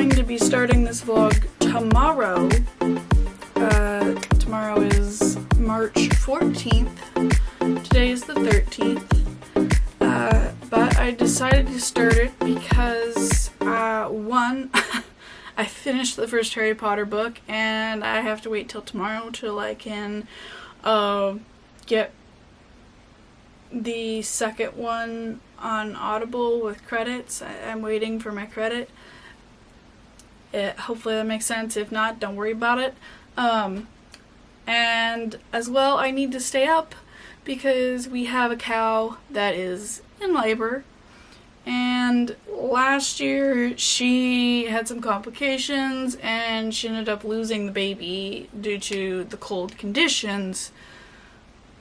going to be starting this vlog tomorrow. Tomorrow is March 14th. Today is the 13th. But I decided to start it because, one, I finished the first Harry Potter book and I have to wait till tomorrow till I can get the second one on Audible with credits. I'm waiting for my credit. Hopefully that makes sense. If not, don't worry about it. And as well, I need to stay up because we have a cow that is in labor. And last year she had some complications and she ended up losing the baby due to the cold conditions.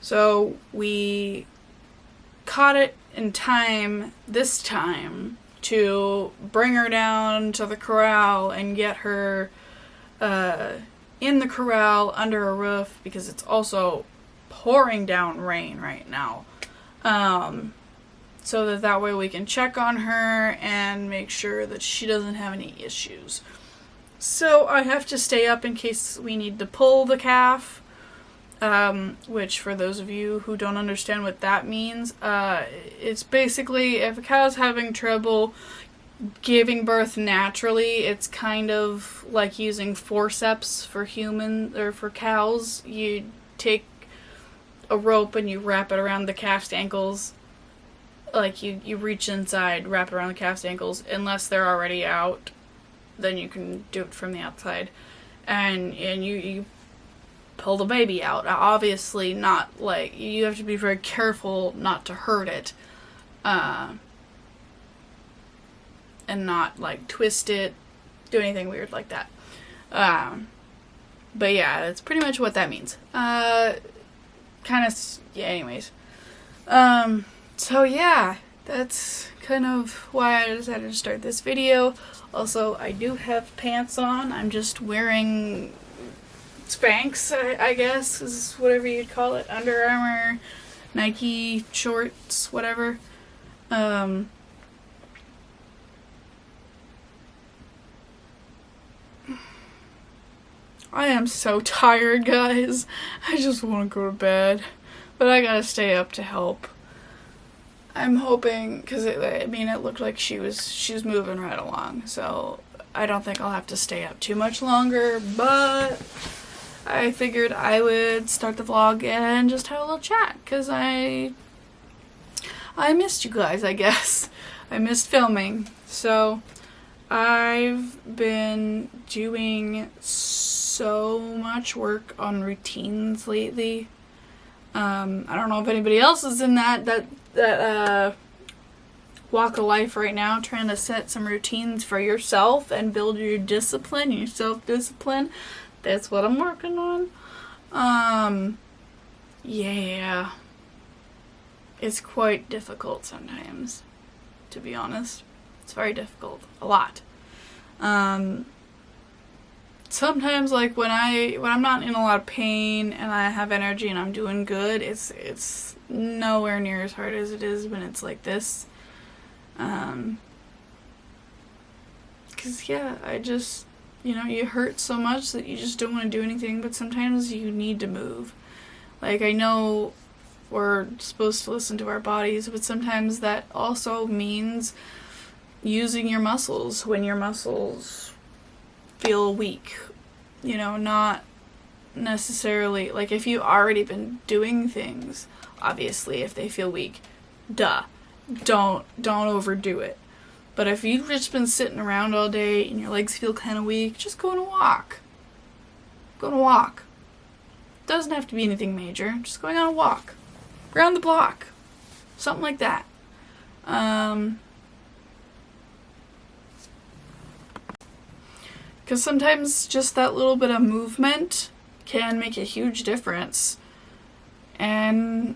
So we caught it in time this time to bring her down to the corral and get her in the corral under a roof because it's also pouring down rain right now. So that way we can check on her and make sure that she doesn't have any issues. So I have to stay up in case we need to pull the calf. Which for those of you who don't understand what that means, it's basically if a cow's having trouble giving birth naturally, it's kind of like using forceps for humans or for cows. You take a rope and you wrap it around the calf's ankles. Like you reach inside, wrap it around the calf's ankles, unless they're already out, then you can do it from the outside. And you pull the baby out. Obviously not like, you have to be very careful not to hurt it. And not like twist it, do anything weird like that. But yeah, that's pretty much what that means. Anyways. So yeah, that's kind of why I decided to start this video. Also, I do have pants on. I'm just wearing Spanx, I guess, is whatever you'd call it. Under Armour, Nike shorts, whatever. I am so tired, guys. I just want to go to bed. But I gotta stay up to help. I'm hoping, because it looked like she was moving right along. So I don't think I'll have to stay up too much longer, but I figured I would start the vlog and just have a little chat, because I missed you guys, I guess. I missed filming. So I've been doing so much work on routines lately. I don't know if anybody else is in that walk of life right now, trying to set some routines for yourself and build your discipline, your self-discipline. That's what I'm working on. Yeah. It's quite difficult sometimes, to be honest. It's very difficult. A lot. Sometimes, like, when I'm not in a lot of pain and I have energy and I'm doing good, it's nowhere near as hard as it is when it's like this. 'Cause yeah, I just, you hurt so much that you just don't want to do anything, but sometimes you need to move. Like, I know we're supposed to listen to our bodies, but sometimes that also means using your muscles when your muscles feel weak. Not necessarily, like, if you've already been doing things, obviously, if they feel weak, don't overdo it. But if you've just been sitting around all day and your legs feel kind of weak, just go on a walk. Go on a walk. Doesn't have to be anything major. Just going on a walk. Around the block. Something like that. Because sometimes just that little bit of movement can make a huge difference. And,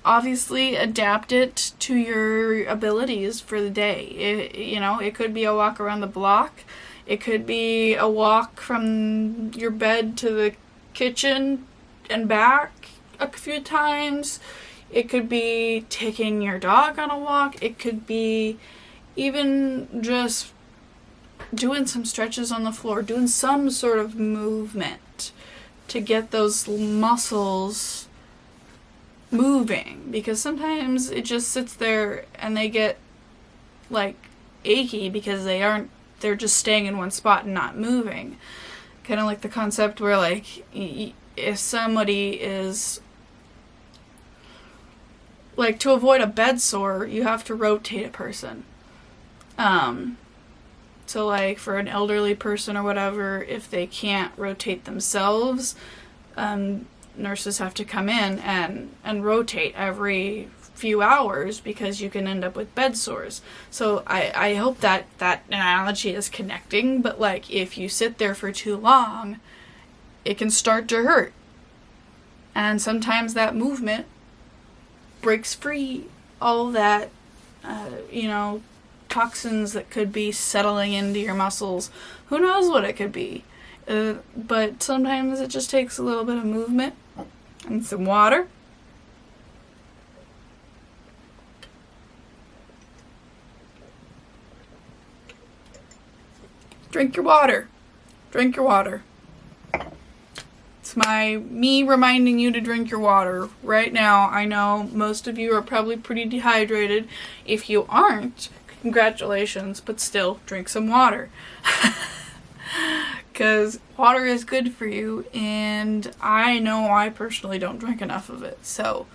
obviously adapt it to your abilities for the day. It could be a walk around the block. It could be a walk from your bed to the kitchen and back a few times. It could be taking your dog on a walk. It could be even just doing some stretches on the floor, doing some sort of movement to get those muscles moving, because sometimes it just sits there and they get like achy because they're just staying in one spot and not moving. Kind of like the concept where, like, if somebody is, like, to avoid a bed sore, you have to rotate a person. So, like, for an elderly person or whatever, if they can't rotate themselves, nurses have to come in and rotate every few hours, because you can end up with bed sores. So I hope that analogy is connecting, but, like, if you sit there for too long, it can start to hurt. And sometimes that movement breaks free all that, toxins that could be settling into your muscles. Who knows what it could be? But sometimes it just takes a little bit of movement and some water. Drink your water. Drink your water. It's me reminding you to drink your water. Right now, I know most of you are probably pretty dehydrated. If you aren't, congratulations, but still, drink some water. Because water is good for you, and I know I personally don't drink enough of it. So,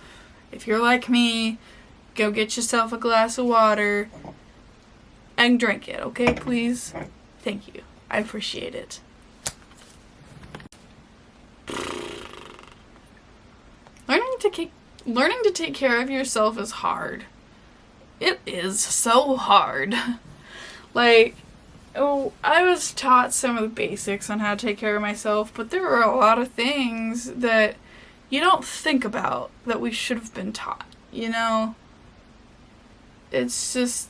if you're like me, go get yourself a glass of water and drink it, okay, please? Thank you. I appreciate it. Learning to take care of yourself is hard. It is so hard. Like, I was taught some of the basics on how to take care of myself, but there are a lot of things that you don't think about that we should have been taught, you know? It's just...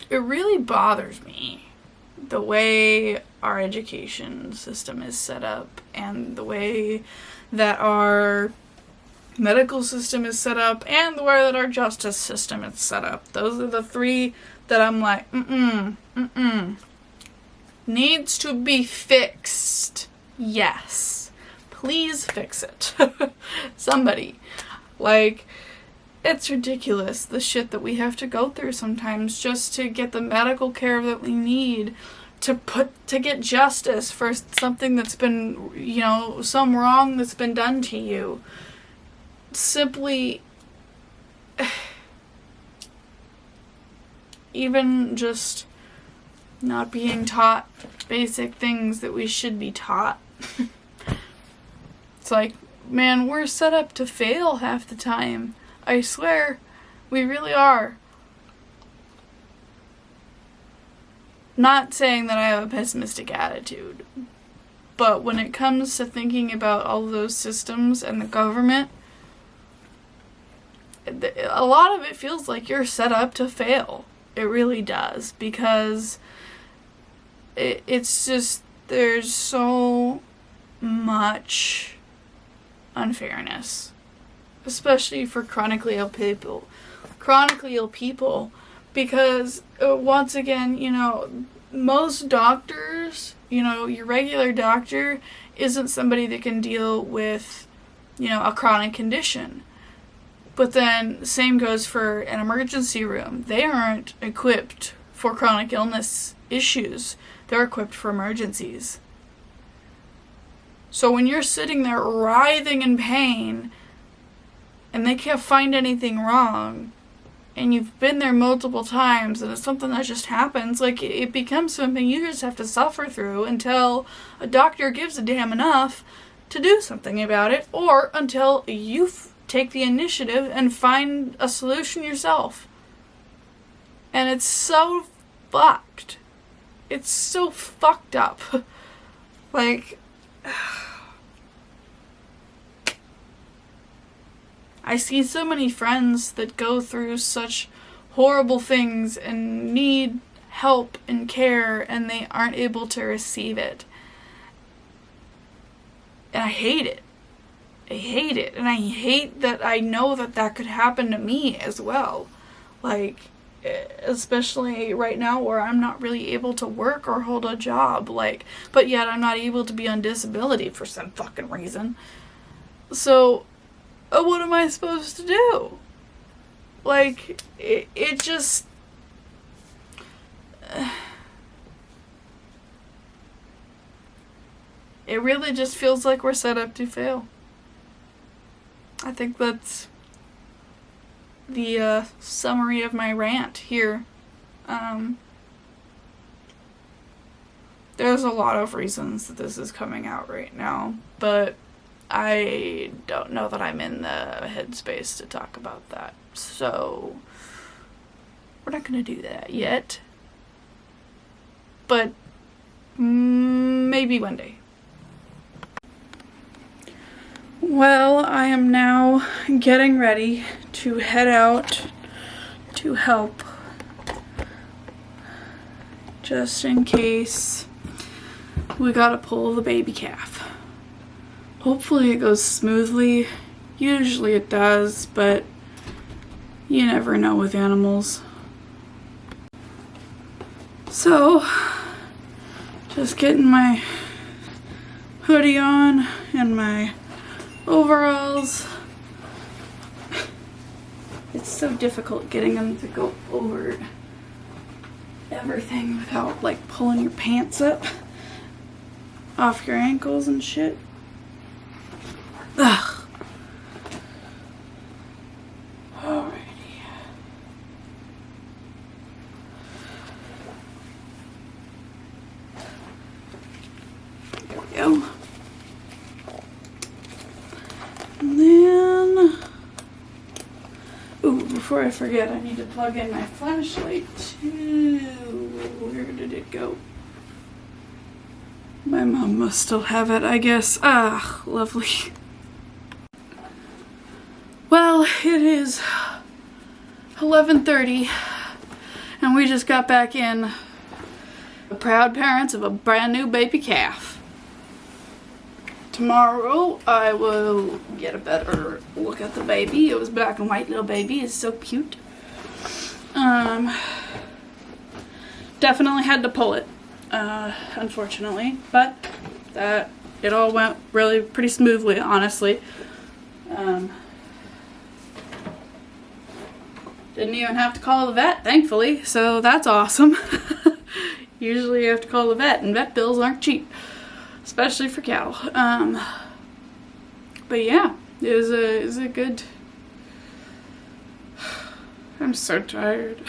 It really bothers me, the way our education system is set up and the way that our medical system is set up and the way that our justice system is set up. Those are the three that I'm like, needs to be fixed. Yes. Please fix it. Somebody. Like, it's ridiculous, the shit that we have to go through sometimes just to get the medical care that we need, to get justice for something that's been, some wrong that's been done to you. Simply, even just not being taught basic things that we should be taught. It's like, man, we're set up to fail half the time. I swear, we really are. Not saying that I have a pessimistic attitude, but when it comes to thinking about all those systems and the government, a lot of it feels like you're set up to fail. It really does, because it's just, there's so much unfairness. Especially for chronically ill people. Because, once again, most doctors, your regular doctor isn't somebody that can deal with, a chronic condition. But then, same goes for an emergency room. They aren't equipped for chronic illness issues. They're equipped for emergencies. So when you're sitting there writhing in pain, and they can't find anything wrong, and you've been there multiple times, and it's something that just happens, like, it becomes something you just have to suffer through until a doctor gives a damn enough to do something about it, or until you take the initiative and find a solution yourself. And it's so fucked. It's so fucked up. Like... I see so many friends that go through such horrible things and need help and care, and they aren't able to receive it. And I hate it. hate it. And I hate that I know that that could happen to me as well. Like, especially right now where I'm not really able to work or hold a job. Like, but yet I'm not able to be on disability for some fucking reason. So, what am I supposed to do? Like, it just... it really just feels like we're set up to fail. I think that's the summary of my rant here. There's a lot of reasons that this is coming out right now, but I don't know that I'm in the headspace to talk about that. So, we're not going to do that yet. But maybe one day. Well, I am now getting ready to head out to help, just in case we gotta pull the baby calf. Hopefully it goes smoothly. Usually it does, but you never know with animals. So, just getting my hoodie on and my overalls. It's so difficult getting them to go over everything without like pulling your pants up off your ankles and shit. Ugh. Alrighty. There we go. And then, ooh, before I forget, I need to plug in my flashlight too. Where did it go? My mom must still have it, I guess. Ah, lovely. Well, it is 11:30, and we just got back in. The proud parents of a brand new baby calf. Tomorrow I will get a better look at the baby. It was black and white little baby. It's so cute. Definitely had to pull it, unfortunately, but it all went really pretty smoothly, honestly. Didn't even have to call the vet, thankfully, so that's awesome. Usually you have to call the vet, and vet bills aren't cheap. Especially for cattle. But yeah, it was a good... I'm so tired.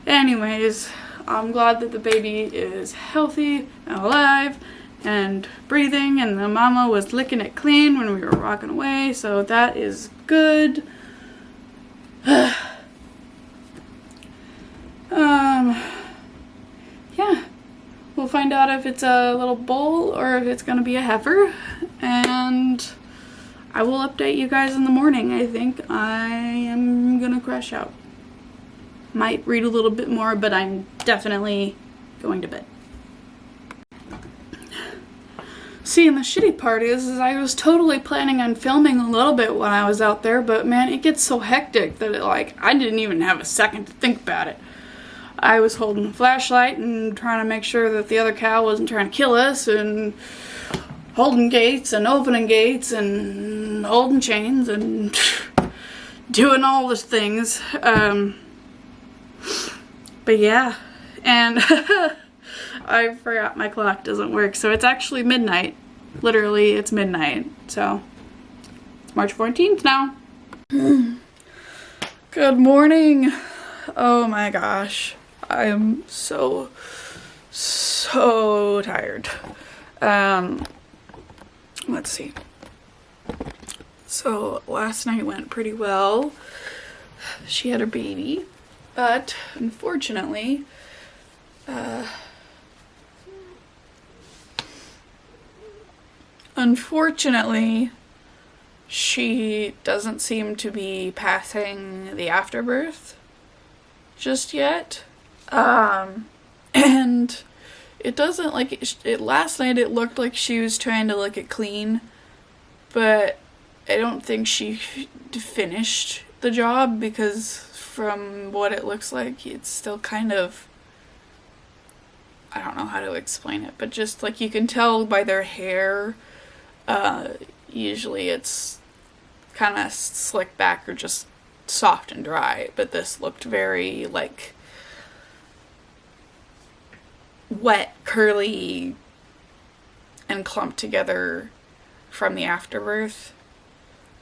Anyways, I'm glad that the baby is healthy and alive and breathing, and the mama was licking it clean when we were walking away, so that is good. Yeah. We'll find out if it's a little bull or if it's going to be a heifer, and I will update you guys in the morning. I think I am going to crash out. Might read a little bit more, but I'm definitely going to bed. See, and the shitty part is I was totally planning on filming a little bit when I was out there, but man, it gets so hectic that I didn't even have a second to think about it. I was holding a flashlight and trying to make sure that the other cow wasn't trying to kill us, and holding gates and opening gates and holding chains and doing all those things. But yeah, and I forgot my clock doesn't work, so it's actually midnight. Literally, it's midnight. So it's March 14th now. Good morning. Oh my gosh. I am so tired. Let's see. So last night went pretty well. She had her baby, but unfortunately, she doesn't seem to be passing the afterbirth just yet. And it doesn't, like, it last night it looked like she was trying to lick it clean, but I don't think she finished the job, because from what it looks like, it's still kind of, I don't know how to explain it, but just like you can tell by their hair, usually it's kind of slicked back or just soft and dry, but this looked very like wet, curly, and clumped together from the afterbirth.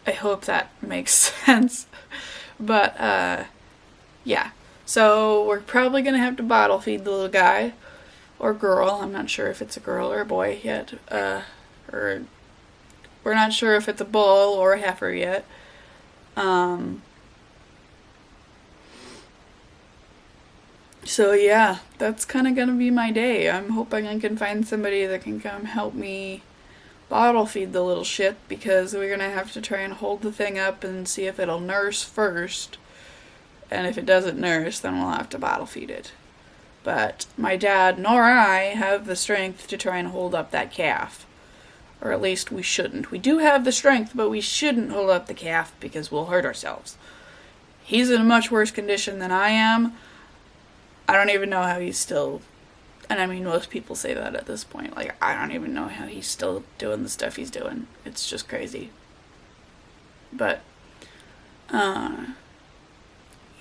I hope that makes sense. But yeah, so we're probably gonna have to bottle feed the little guy or girl. I'm not sure if it's a girl or a boy yet, or we're not sure if it's a bull or a heifer yet. So yeah, that's kind of gonna be my day. I'm hoping I can find somebody that can come help me bottle feed the little shit, because we're gonna have to try and hold the thing up and see if it'll nurse first. And if it doesn't nurse, then we'll have to bottle feed it. But my dad nor I have the strength to try and hold up that calf. Or at least we shouldn't. We do have the strength, but we shouldn't hold up the calf because we'll hurt ourselves. He's in a much worse condition than I am. I don't even know how he's still, and I mean most people say that at this point, like I don't even know how he's still doing the stuff he's doing. It's just crazy. But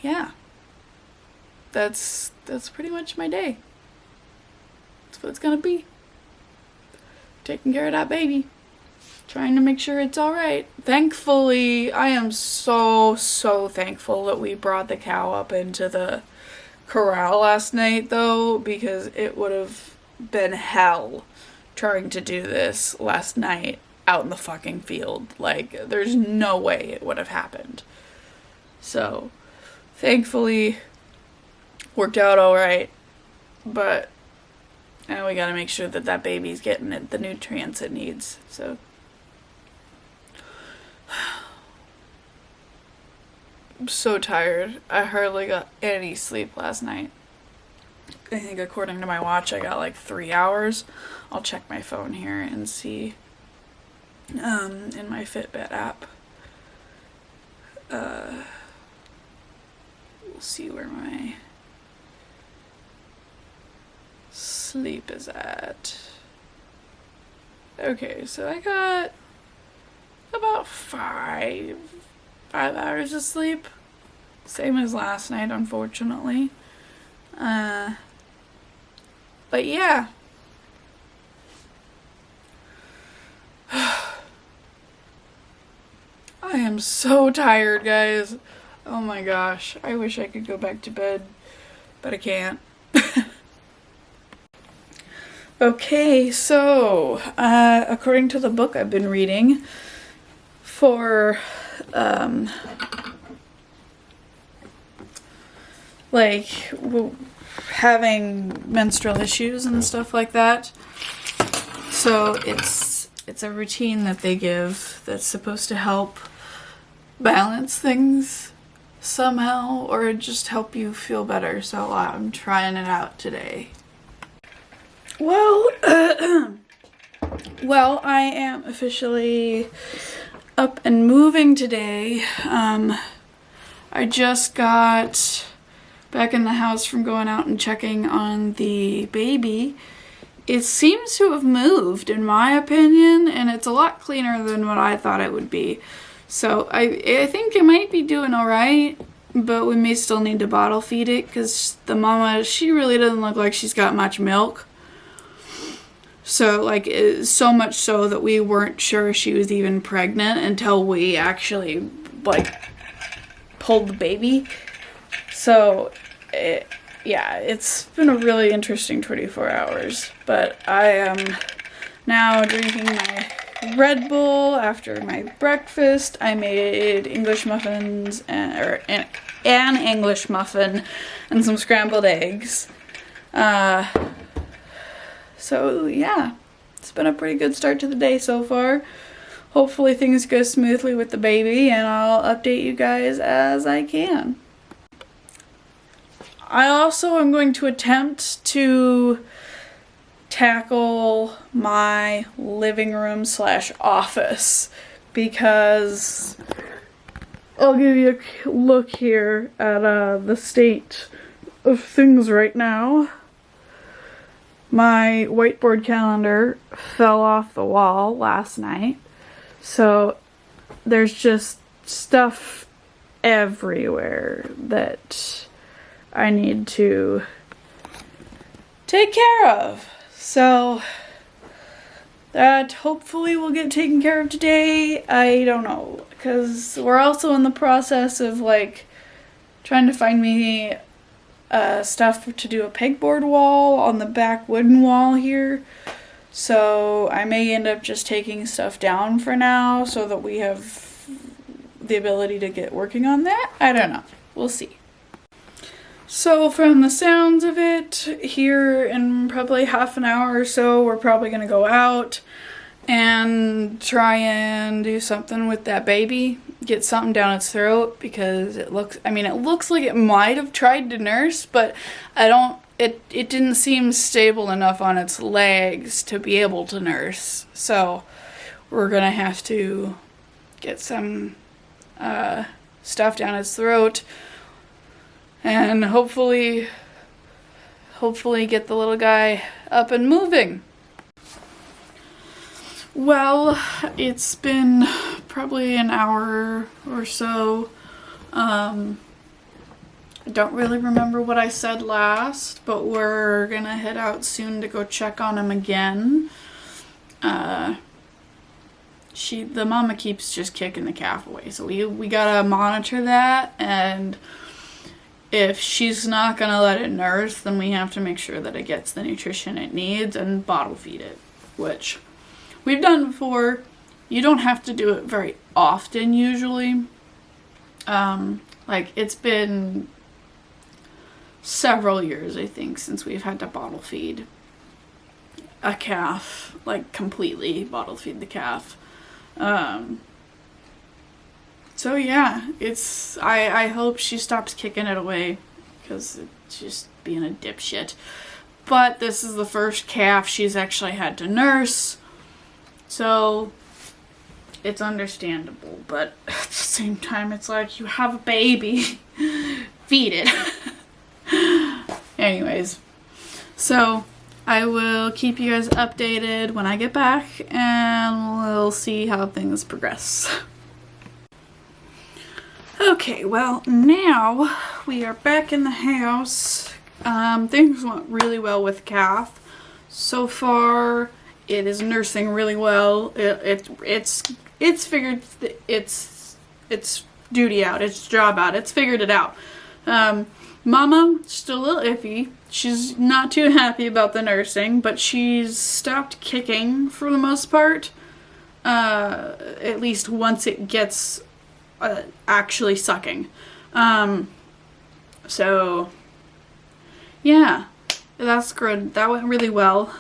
yeah. That's pretty much my day. That's what it's gonna be. Taking care of that baby. Trying to make sure it's alright. Thankfully, I am so thankful that we brought the cow up into the corral last night, though, because it would have been hell trying to do this last night out in the fucking field. Like, there's no way it would have happened. So, thankfully, worked out alright, but now we gotta make sure that that baby's getting the nutrients it needs, so. I'm so tired. I hardly got any sleep last night. I think according to my watch I got like 3 hours. I'll check my phone here and see in my Fitbit app. We'll see where my sleep is at. Okay, so I got about 5 hours of sleep. Same as last night, unfortunately. But yeah. I am so tired, guys. Oh my gosh. I wish I could go back to bed, but I can't. Okay, so, according to the book I've been reading, for, having menstrual issues and stuff like that. So it's a routine that they give that's supposed to help balance things somehow, or just help you feel better. So I'm trying it out today. Well, I am officially up and moving today. I just got back in the house from going out and checking on the baby. It seems to have moved, in my opinion, and it's a lot cleaner than what I thought it would be. So I think it might be doing alright, but we may still need to bottle feed it, because the mama, she really doesn't look like she's got much milk. So, so much so that we weren't sure she was even pregnant until we actually, pulled the baby. So, it's been a really interesting 24 hours. But I am now drinking my Red Bull after my breakfast. I made English muffins, an English muffin, and some scrambled eggs. So yeah, it's been a pretty good start to the day so far. Hopefully things go smoothly with the baby, and I'll update you guys as I can. I also am going to attempt to tackle my living room / office because I'll give you a look here at the state of things right now. My whiteboard calendar fell off the wall last night, so there's just stuff everywhere that I need to take care of. So that hopefully will get taken care of today. I don't know, because we're also in the process of like trying to find me stuff to do a pegboard wall on the back wooden wall here. So I may end up just taking stuff down for now so that we have the ability to get working on that. I don't know. We'll see. So from the sounds of it, here in probably half an hour or so, we're probably going to go out and try and do something with that baby. Get something down its throat, because it looks like it might have tried to nurse, but it didn't seem stable enough on its legs to be able to nurse. So we're going to have to get some stuff down its throat and hopefully get the little guy up and moving. Well, it's been probably an hour or so. I don't really remember what I said last, but we're gonna head out soon to go check on him again. The mama keeps just kicking the calf away, so we gotta monitor that, and if she's not gonna let it nurse, then we have to make sure that it gets the nutrition it needs and bottle feed it, which we've done before. You don't have to do it very often usually. Like it's been several years, I think, since we've had to bottle feed a calf, like completely bottle feed the calf. So yeah, I hope she stops kicking it away, because it's just being a dipshit. But this is the first calf she's actually had to nurse, so it's understandable. But at the same time, it's like, you have a baby, feed it. Anyways, so I will keep you guys updated when I get back, and we'll see how things progress. Okay, well, now we are back in the house. Things went really well with calf. So far, it is nursing really well. It's figured its duty out, its job out. It's figured it out. Mama, still a little iffy. She's not too happy about the nursing, but she's stopped kicking for the most part. At least once it gets actually sucking. So yeah, that's good. That went really well.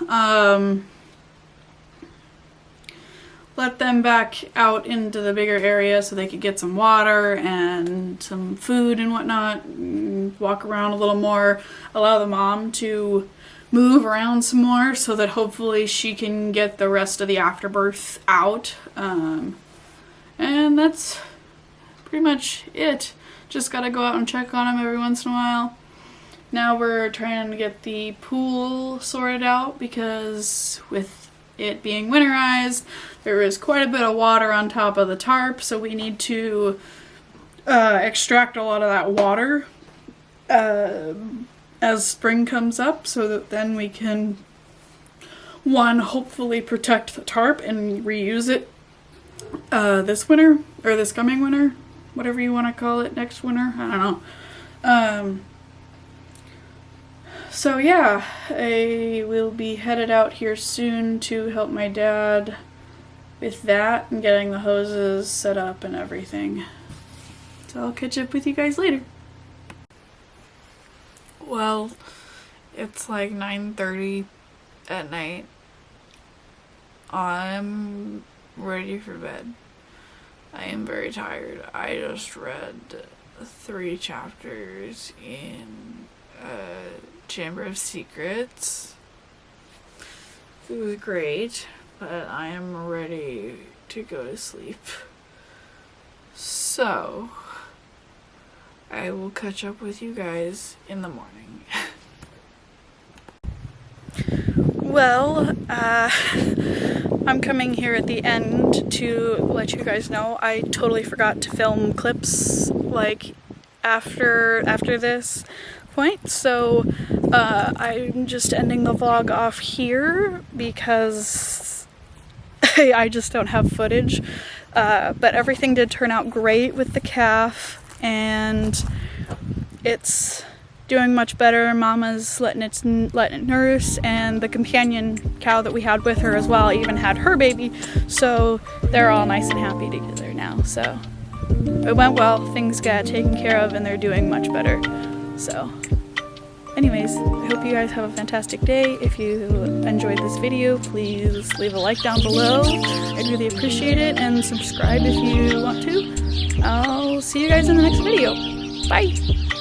Let them back out into the bigger area so they could get some water and some food and whatnot, and walk around a little more, allow the mom to move around some more so that hopefully she can get the rest of the afterbirth out. And that's pretty much it. Just gotta go out and check on him every once in a while. Now we're trying to get the pool sorted out, because with it being winterized, there is quite a bit of water on top of the tarp, so we need to extract a lot of that water as spring comes up, so that then we can, one, hopefully protect the tarp and reuse it this winter, or this coming winter, whatever you want to call it, next winter, I don't know. So yeah, I will be headed out here soon to help my dad with that and getting the hoses set up and everything. So I'll catch up with you guys later. Well, it's like 9:30 at night. I'm ready for bed. I am very tired. I just read 3 chapters in Chamber of Secrets. It was great, but I am ready to go to sleep. So, I will catch up with you guys in the morning. Well, I'm coming here at the end to let you guys know I totally forgot to film clips like after this point, so I'm just ending the vlog off here because I just don't have footage, but everything did turn out great with the calf, and it's doing much better. Mama's letting it nurse, and the companion cow that we had with her as well even had her baby, so they're all nice and happy together now. So it went well, things got taken care of, and they're doing much better. So anyways, I hope you guys have a fantastic day. If you enjoyed this video, please leave a like down below. I'd really appreciate it, and subscribe if you want to. I'll see you guys in the next video. Bye!